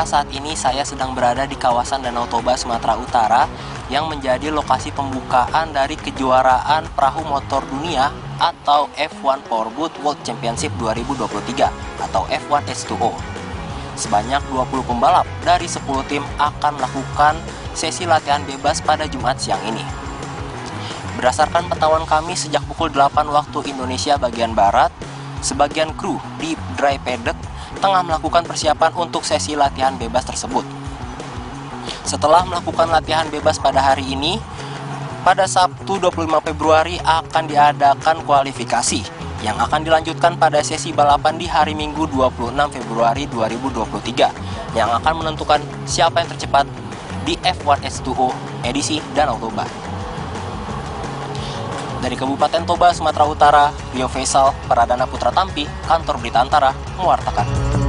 Pemirsa, saat ini saya sedang berada di kawasan Danau Toba, Sumatera Utara yang menjadi lokasi pembukaan dari kejuaraan perahu motor dunia atau F1 Powerboat World Championship 2023 atau F1 H2O. Sebanyak 20 pembalap dari 10 tim akan melakukan sesi latihan bebas pada Jumat siang ini. Berdasarkan pantauan kami sejak pukul 8 waktu Indonesia bagian Barat, sebagian kru di dry paddock tengah melakukan persiapan untuk sesi latihan bebas tersebut. Setelah melakukan latihan bebas pada hari ini, pada Sabtu 25 Februari akan diadakan kualifikasi yang akan dilanjutkan pada sesi balapan di hari Minggu 26 Februari 2023 yang akan menentukan siapa yang tercepat di F1 H2O edisi Danau Toba. Dari Kabupaten Toba, Sumatera Utara, Rio Faisal, Pradana Putra Tampi, Kantor Berita Antara, mewartakan.